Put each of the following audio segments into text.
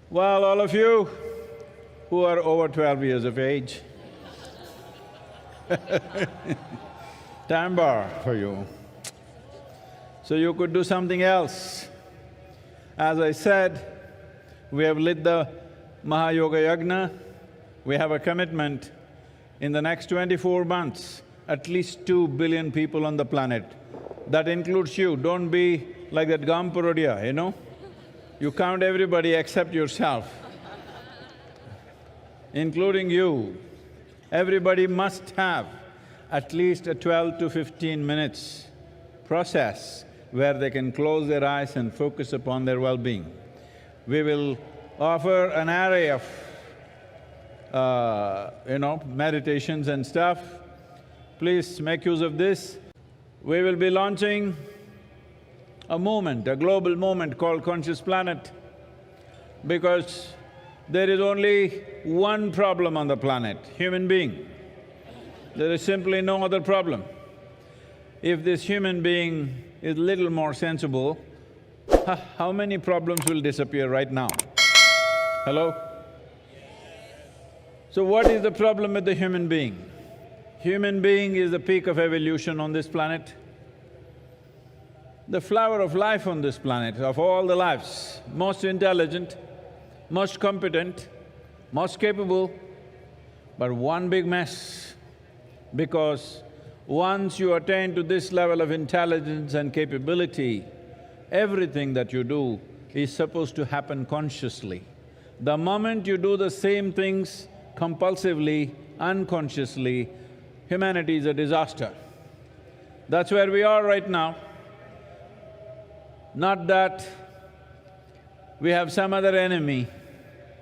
Well, all of you who are over 12 years of age, time bar for you. So you could do something else. As I said, we have lit the Maha Yagna. We have a commitment in the next 24 months, at least 2 billion people on the planet. That includes you. Don't be like that Gampurodia, you know? You count everybody except yourself, including you. Everybody must have at least a 12 to 15 minutes process where they can close their eyes and focus upon their well-being. We will offer an array of, meditations and stuff. Please make use of this. We will be launching a movement, a global movement called consciousplanet, because there is only one problem on the planet, human being. There is simply no other problem. If this human being is little more sensible, how many problems will disappear right now? Hello? So what is the problem with the human being? Human being is the peak of evolution on this planet. The flower of life on this planet, of all the lives, most intelligent, most competent, most capable, but one big mess. Because once you attain to this level of intelligence and capability, everything that you do is supposed to happen consciously. The moment you do the same things compulsively, unconsciously, humanity is a disaster. That's where we are right now. Not that we have some other enemy,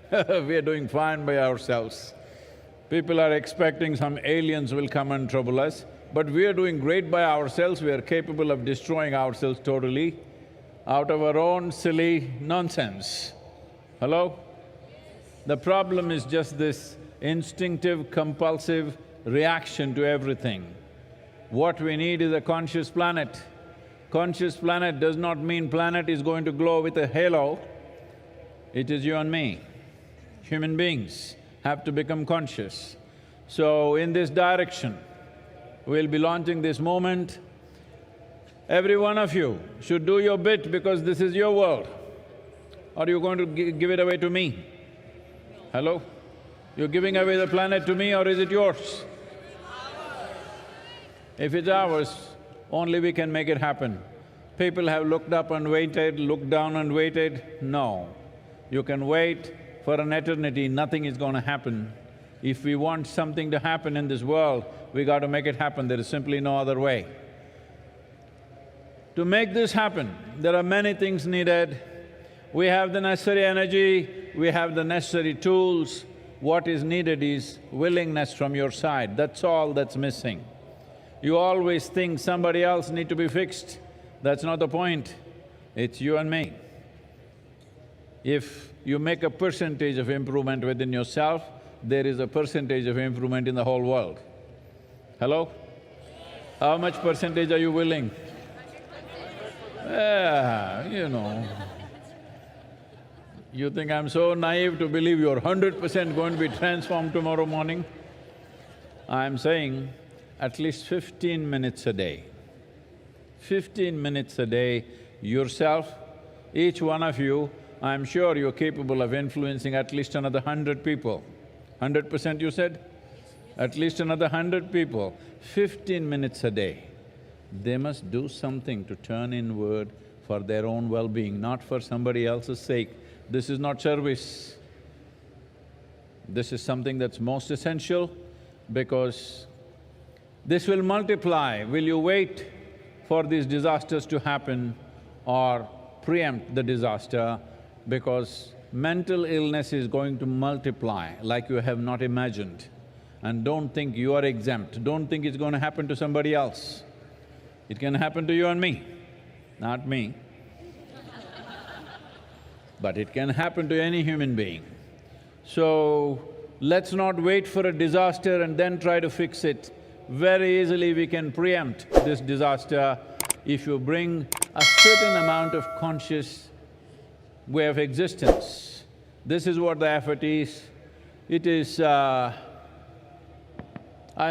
we are doing fine by ourselves. People are expecting some aliens will come and trouble us, but we are doing great by ourselves, we are capable of destroying ourselves totally out of our own silly nonsense. Hello? The problem is just this instinctive, compulsive reaction to everything. What we need is a conscious planet. Conscious planet does not mean planet is going to glow with a halo. It is you and me. Human beings have to become conscious. So in this direction, we'll be launching this movement. Every one of you should do your bit because this is your world. Or are you going to give it away to me? Hello? You're giving away the planet to me or is it yours? If it's ours, only we can make it happen. People have looked up and waited, looked down and waited. No. You can wait for an eternity, nothing is going to happen. If we want something to happen in this world, we got to make it happen, there is simply no other way. To make this happen, there are many things needed. We have the necessary energy, we have the necessary tools. What is needed is willingness from your side, that's all that's missing. You always think somebody else need to be fixed, that's not the point, it's you and me. If you make a percentage of improvement within yourself, there is a percentage of improvement in the whole world. Hello? How much percentage are you willing? Yeah, you know. You think I'm so naive to believe you're 100% going to be transformed tomorrow morning? I'm saying at least 15 minutes a day. 15 minutes a day, yourself, each one of you, I'm sure you're capable of influencing at least another 100 people. 100% you said? At least another 100 people, 15 minutes a day. They must do something to turn inward for their own well-being, not for somebody else's sake. This is not service. This is something that's most essential because this will multiply. Will you wait for these disasters to happen or preempt the disaster? Because mental illness is going to multiply like you have not imagined. And don't think you are exempt, don't think it's going to happen to somebody else. It can happen to you and me, not me. But it can happen to any human being. So, let's not wait for a disaster and then try to fix it. Very easily we can preempt this disaster if you bring a certain amount of conscious way of existence. This is what the effort is. It is… I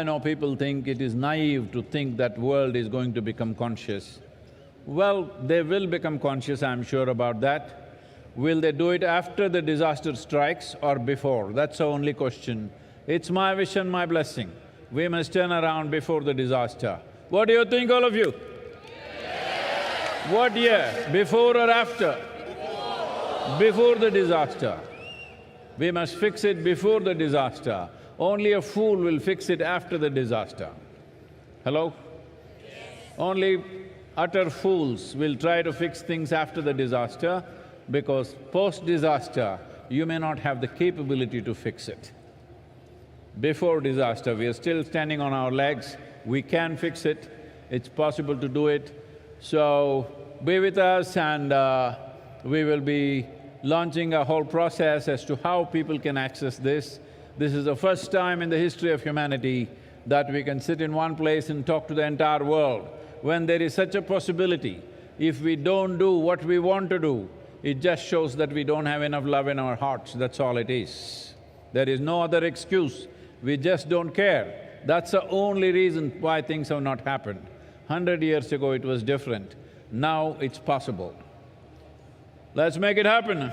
know people think it is naive to think that world is going to become conscious. Well, they will become conscious, I'm sure about that. Will they do it after the disaster strikes or before? That's the only question. It's my wish and my blessing. We must turn around before the disaster. What do you think, all of you? What year? Before or after? Before the disaster. We must fix it before the disaster. Only a fool will fix it after the disaster. Hello? Only utter fools will try to fix things after the disaster, because post-disaster, you may not have the capability to fix it. Before disaster, we are still standing on our legs, we can fix it, it's possible to do it. So, be with us and we will be launching a whole process as to how people can access this. This is the first time in the history of humanity that we can sit in one place and talk to the entire world. When there is such a possibility, if we don't do what we want to do, it just shows that we don't have enough love in our hearts, that's all it is. There is no other excuse, we just don't care. That's the only reason why things have not happened. 100 years ago it was different, now it's possible. Let's make it happen.